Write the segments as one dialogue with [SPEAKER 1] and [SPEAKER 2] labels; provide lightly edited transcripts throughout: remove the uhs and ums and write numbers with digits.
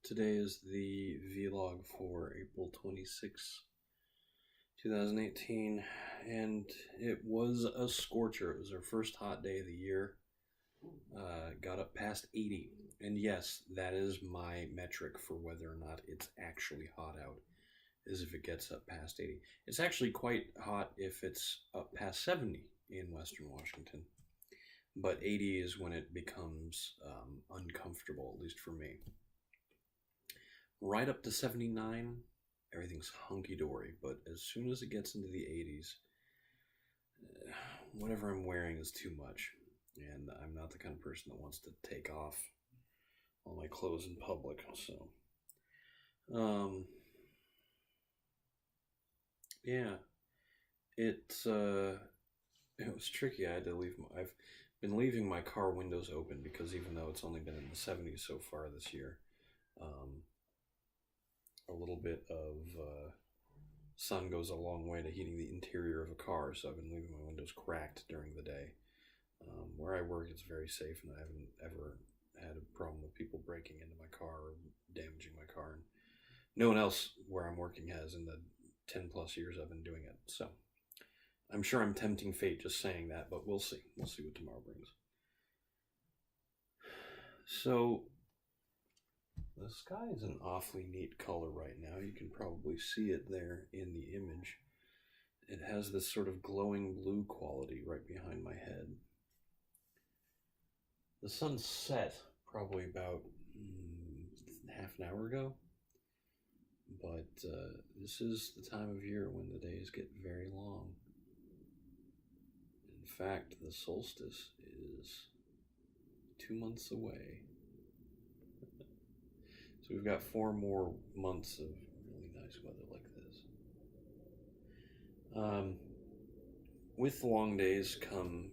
[SPEAKER 1] Today is the vlog for April 26, 2018, and it was a scorcher. It was our first hot day of the year. Got up past 80, and yes, that is my metric for whether or not it's actually hot out, is if it gets up past 80. It's actually quite hot if it's up past 70 in Western Washington, but 80 is when it becomes uncomfortable, at least for me. Right up to 79, everything's hunky-dory, but as soon as it gets into the 80s, whatever I'm wearing is too much, and I'm not the kind of person that wants to take off all my clothes in public, so, yeah, it was tricky. I've been leaving my car windows open because even though it's only been in the 70s so far this year, a little bit of sun goes a long way to heating the interior of a car, so I've been leaving my windows cracked during the day. Where I work, it's very safe, and I haven't ever had a problem with people breaking into my car or damaging my car. And no one else where I'm working has in the 10 plus years I've been doing it. So I'm sure I'm tempting fate just saying that, but we'll see. We'll see what tomorrow brings. So the sky is an awfully neat color right now. You can probably see it there in the image. It has this sort of glowing blue quality right behind my head. The sun set probably about half an hour ago, but this is the time of year when the days get very long. In fact, the solstice is 2 months away. So we've got 4 more months of really nice weather like this. With long days come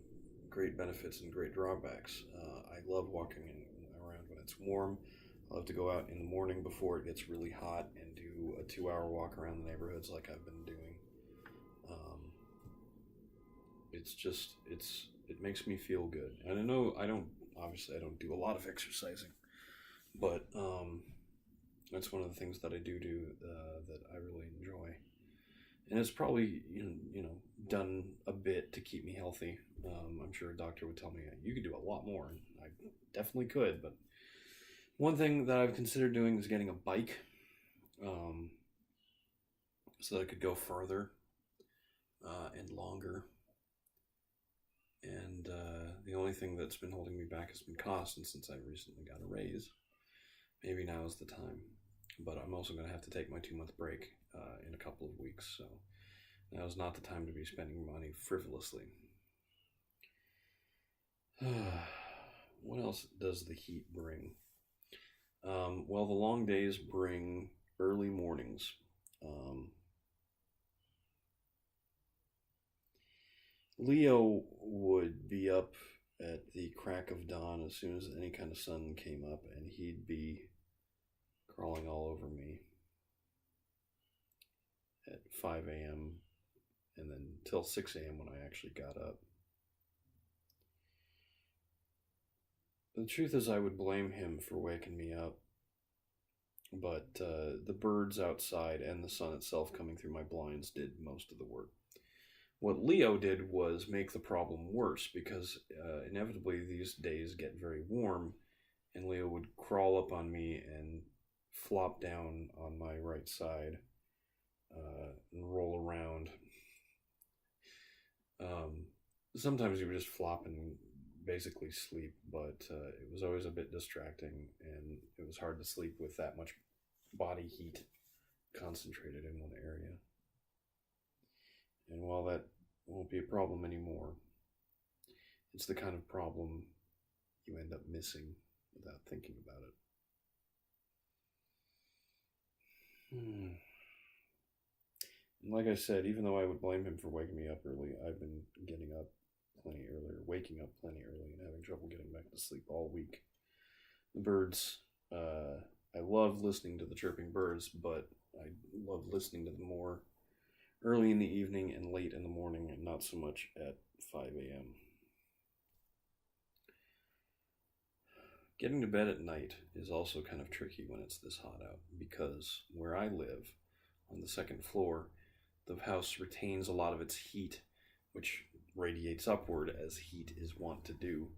[SPEAKER 1] great benefits and great drawbacks. I love walking around when it's warm. I love to go out in the morning before it gets really hot and do a 2-hour walk around the neighborhoods like I've been doing. It makes me feel good. And I know I don't do a lot of exercising, but that's one of the things that I do that I really enjoy. And it's probably, done a bit to keep me healthy. I'm sure a doctor would tell me you could do a lot more, and I definitely could. But one thing that I've considered doing is getting a bike, so that I could go further and longer. And the only thing that's been holding me back has been cost, and since I recently got a raise, maybe now is the time. But I'm also going to have to take my 2-month break in a couple of weeks, so now is not the time to be spending money frivolously. What else does the heat bring? Well, the long days bring early mornings. Leo would be up at the crack of dawn as soon as any kind of sun came up, and he'd be crawling all over me at 5 a.m. and then till 6 a.m. when I actually got up. The truth is, I would blame him for waking me up, but the birds outside and the sun itself coming through my blinds did most of the work. What Leo did was make the problem worse, because inevitably these days get very warm, and Leo would crawl up on me and flop down on my right side and roll around. Sometimes he would just flop and basically sleep, but it was always a bit distracting, and it was hard to sleep with that much body heat concentrated in one area. And while that won't be a problem anymore, it's the kind of problem you end up missing without thinking about it. And like I said, even though I would blame him for waking me up early, I've been waking up plenty early and having trouble getting back to sleep all week. The birds, I love listening to the chirping birds, but I love listening to them more early in the evening and late in the morning, and not so much at 5 a.m. Getting to bed at night is also kind of tricky when it's this hot out because where I live, on the second floor, the house retains a lot of its heat, which radiates upward as heat is wont to do,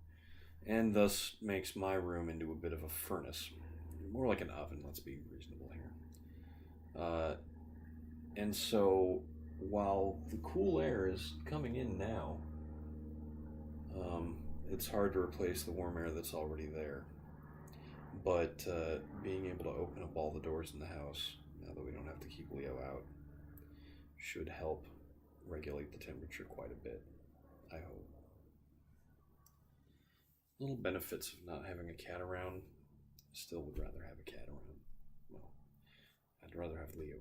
[SPEAKER 1] and thus makes my room into a bit of a furnace. More like an oven, let's be reasonable here. And so, while the cool air is coming in now, it's hard to replace the warm air that's already there. But being able to open up all the doors in the house, now that we don't have to keep Leo out, should help regulate the temperature quite a bit, I hope. Little benefits of not having a cat around. Still would rather have a cat around. Well, I'd rather have Leo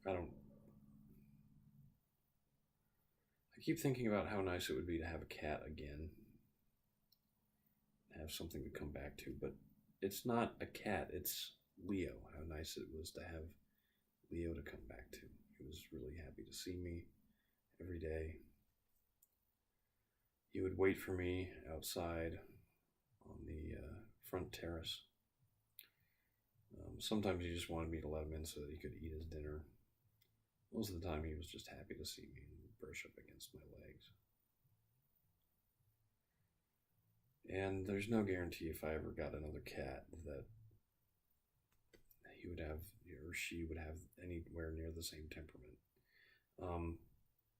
[SPEAKER 1] around. I keep thinking about how nice it would be to have a cat again. Have something to come back to, but it's not a cat, it's Leo. How nice it was to have Leo to come back to. He was really happy to see me every day. He would wait for me outside on the front terrace. Sometimes he just wanted me to let him in so that he could eat his dinner. Most of the time he was just happy to see me and brush up against my legs. And there's no guarantee if I ever got another cat that he would have, or she would have, anywhere near the same temperament.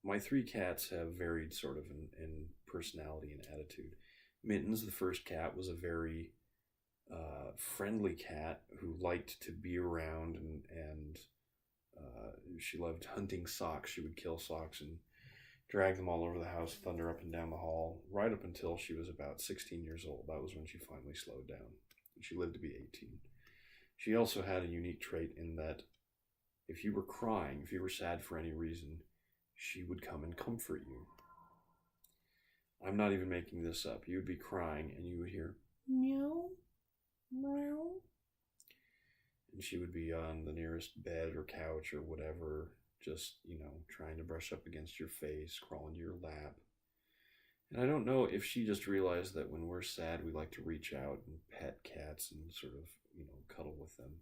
[SPEAKER 1] My 3 cats have varied sort of in personality and attitude. Mittens, the first cat, was a very friendly cat who liked to be around, and she loved hunting socks. She would kill socks and drag them all over the house, thunder up and down the hall, right up until she was about 16 years old. That was when she finally slowed down. She lived to be 18. She also had a unique trait in that if you were crying, if you were sad for any reason, she would come and comfort you. I'm not even making this up. You would be crying and you would hear meow, meow. And she would be on the nearest bed or couch or whatever, just, trying to brush up against your face, crawl into your lap. And I don't know if she just realized that when we're sad, we like to reach out and pet cats and sort of, cuddle with them.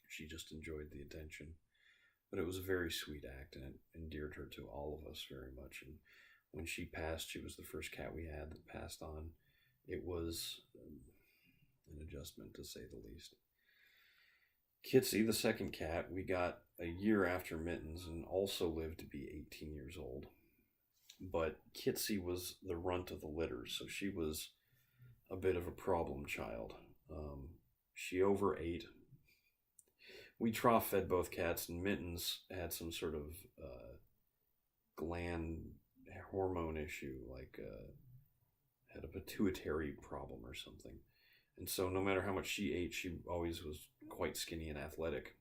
[SPEAKER 1] She just enjoyed the attention. But it was a very sweet act, and it endeared her to all of us very much. And when she passed, she was the first cat we had that passed on. It was an adjustment, to say the least. Kitsy, the second cat, we got a year after Mittens and also lived to be 18 years old. But Kitsy was the runt of the litter, so she was a bit of a problem child. She overate. We trough fed both cats, and Mittens had some sort of gland hormone issue, like had a pituitary problem or something. And so no matter how much she ate, she always was quite skinny and athletic.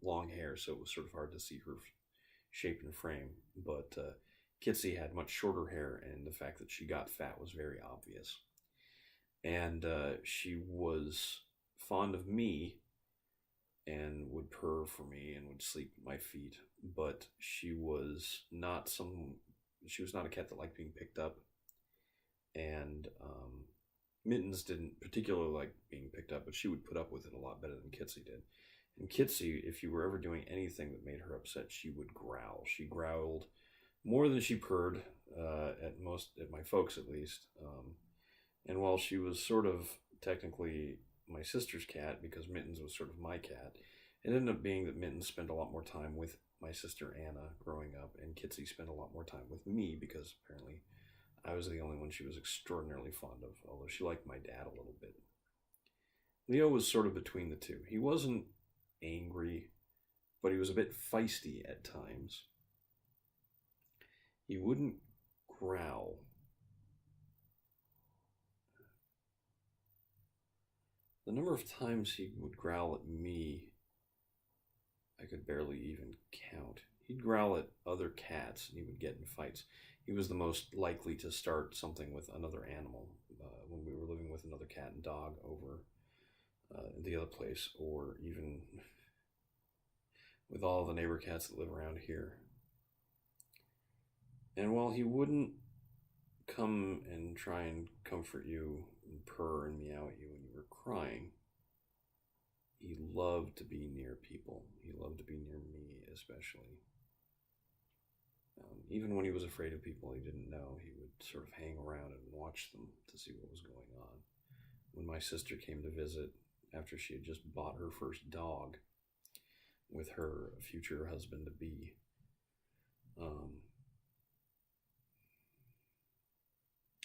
[SPEAKER 1] Long hair, so it was sort of hard to see her shape and frame. But Kitsy had much shorter hair, and the fact that she got fat was very obvious. And she was fond of me and would purr for me and would sleep at my feet. But she was not a cat that liked being picked up. And Mittens didn't particularly like being picked up, but she would put up with it a lot better than Kitsy did. And Kitsy, if you were ever doing anything that made her upset, she would growl. She growled more than she purred, at my folks at least. And while she was sort of technically my sister's cat, because Mittens was sort of my cat, it ended up being that Mittens spent a lot more time with my sister Anna growing up, and Kitsy spent a lot more time with me, because apparently I was the only one she was extraordinarily fond of, although she liked my dad a little bit. Leo was sort of between the two. He wasn't angry, but he was a bit feisty at times. He wouldn't growl. The number of times he would growl at me, I could barely even count. He'd growl at other cats, and he would get in fights. He was the most likely to start something with another animal when we were living with another cat and dog over the other place, or even with all the neighbor cats that live around here. And while he wouldn't come and try and comfort you and purr and meow at you when you were crying. He loved to be near people. He loved to be near me, especially. Even when he was afraid of people he didn't know, he would sort of hang around and watch them to see what was going on. When my sister came to visit after she had just bought her first dog with her future husband to be, um,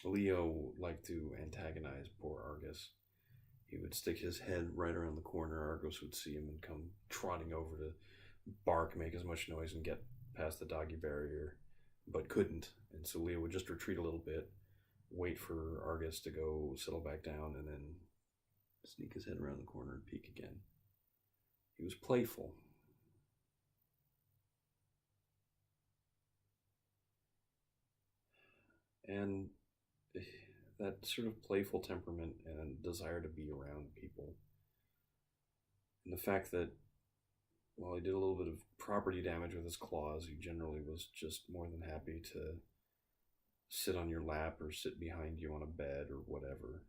[SPEAKER 1] Leo liked to antagonize poor Argus. He would stick his head right around the corner. Argus would see him and come trotting over to bark, make as much noise, and get past the doggy barrier, but couldn't. And so Leo would just retreat a little bit, wait for Argus to go settle back down, and then sneak his head around the corner and peek again. He was playful. And that sort of playful temperament and desire to be around people, and the fact that while he did a little bit of property damage with his claws, he generally was just more than happy to sit on your lap or sit behind you on a bed or whatever.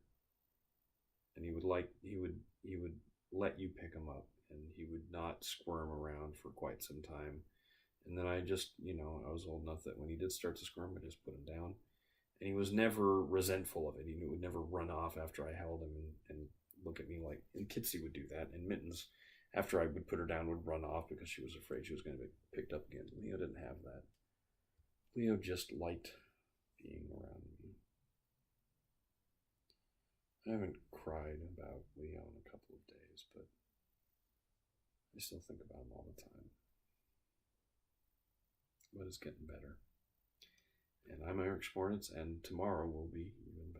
[SPEAKER 1] And he would let you pick him up, and he would not squirm around for quite some time. And then I just, I was old enough that when he did start to squirm, I just put him down. And he was never resentful of it. He would never run off after I held him and look at me like, and Kitsy would do that. And Mittens, after I would put her down, would run off because she was afraid she was going to be picked up again. Leo didn't have that. Leo just liked being around me. I haven't cried about Leo in a couple of days, but I still think about him all the time. But it's getting better. And I'm Eric Spornitz, and tomorrow will be even better.